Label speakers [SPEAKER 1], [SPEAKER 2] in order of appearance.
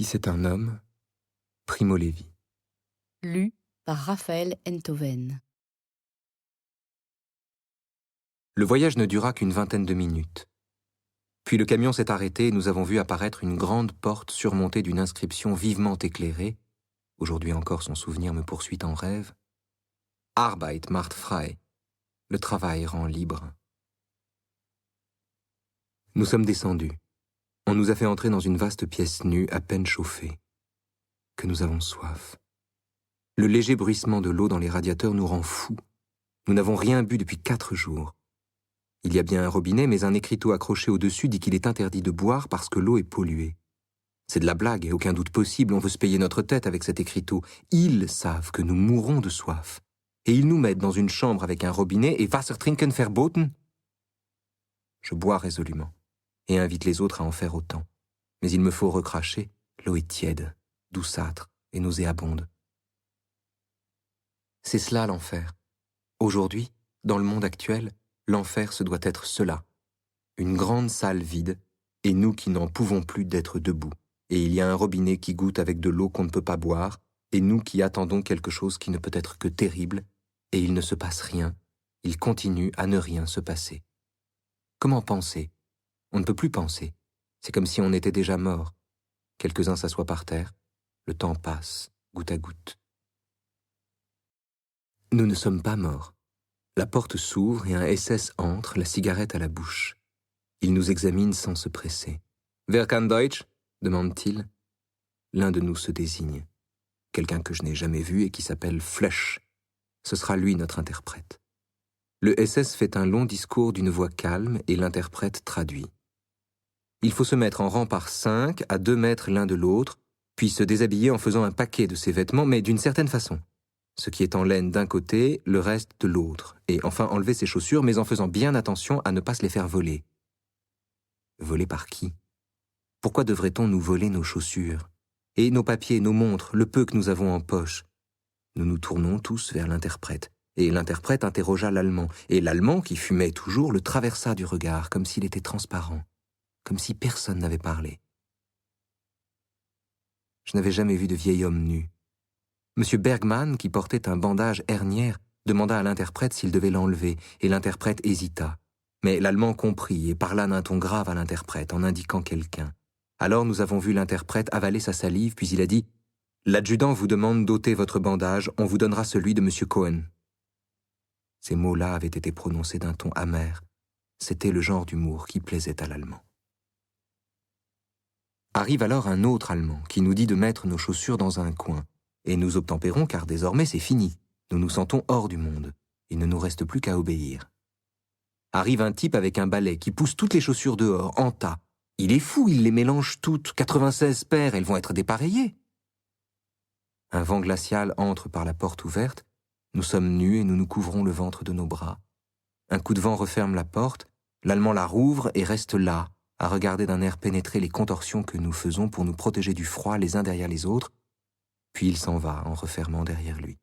[SPEAKER 1] Si c'est un homme, Primo Levi.
[SPEAKER 2] Lu par Raphaël Enthoven.
[SPEAKER 1] Le voyage ne dura qu'une vingtaine de minutes. Puis le camion s'est arrêté et nous avons vu apparaître une grande porte surmontée d'une inscription vivement éclairée. Aujourd'hui encore son souvenir me poursuit en rêve. Arbeit macht frei. Le travail rend libre. Nous sommes descendus. On nous a fait entrer dans une vaste pièce nue, à peine chauffée. Que nous avons soif. Le léger bruissement de l'eau dans les radiateurs nous rend fous. Nous n'avons rien bu depuis 4 jours. Il y a bien un robinet, mais un écriteau accroché au-dessus dit qu'il est interdit de boire parce que l'eau est polluée. C'est de la blague et aucun doute possible, on veut se payer notre tête avec cet écriteau. Ils savent que nous mourrons de soif. Et ils nous mettent dans une chambre avec un robinet et Wasser trinken verboten. Je bois résolument et invite les autres à en faire autant. Mais il me faut recracher, l'eau est tiède, douceâtre et nauséabonde. C'est cela l'enfer. Aujourd'hui, dans le monde actuel, l'enfer se doit être cela. Une grande salle vide, et nous qui n'en pouvons plus d'être debout. Et il y a un robinet qui goûte avec de l'eau qu'on ne peut pas boire, et nous qui attendons quelque chose qui ne peut être que terrible, et il ne se passe rien, il continue à ne rien se passer. Comment penser? On ne peut plus penser. C'est comme si on était déjà mort. Quelques-uns s'assoient par terre, le temps passe, goutte à goutte. Nous ne sommes pas morts. La porte s'ouvre et un SS entre, la cigarette à la bouche. Il nous examine sans se presser. « Wer kann Deutsch ?» demande-t-il. L'un de nous se désigne. Quelqu'un que je n'ai jamais vu et qui s'appelle Flech. Ce sera lui notre interprète. Le SS fait un long discours d'une voix calme et l'interprète traduit. Il faut se mettre en rang par 5, à 2 mètres l'un de l'autre, puis se déshabiller en faisant un paquet de ses vêtements, mais d'une certaine façon. Ce qui est en laine d'un côté, le reste de l'autre, et enfin enlever ses chaussures, mais en faisant bien attention à ne pas se les faire voler. Voler par qui? Pourquoi devrait-on nous voler nos chaussures? Et nos papiers, nos montres, le peu que nous avons en poche? Nous nous tournons tous vers l'interprète, et l'interprète interrogea l'Allemand, et l'Allemand, qui fumait toujours, le traversa du regard, comme s'il était transparent, comme si personne n'avait parlé. Je n'avais jamais vu de vieil homme nu. M. Bergman, qui portait un bandage hernière, demanda à l'interprète s'il devait l'enlever, et l'interprète hésita. Mais l'Allemand comprit et parla d'un ton grave à l'interprète, en indiquant quelqu'un. Alors nous avons vu l'interprète avaler sa salive, puis il a dit « L'adjudant vous demande d'ôter votre bandage, on vous donnera celui de M. Cohen. » Ces mots-là avaient été prononcés d'un ton amer. C'était le genre d'humour qui plaisait à l'Allemand. Arrive alors un autre Allemand qui nous dit de mettre nos chaussures dans un coin. Et nous obtempérons car désormais c'est fini. Nous nous sentons hors du monde. Il ne nous reste plus qu'à obéir. Arrive un type avec un balai qui pousse toutes les chaussures dehors, en tas. Il est fou, il les mélange toutes. 96 paires, elles vont être dépareillées. Un vent glacial entre par la porte ouverte. Nous sommes nus et nous nous couvrons le ventre de nos bras. Un coup de vent referme la porte. L'Allemand la rouvre et reste là, à regarder d'un air pénétré les contorsions que nous faisons pour nous protéger du froid les uns derrière les autres. Puis il s'en va en refermant derrière lui.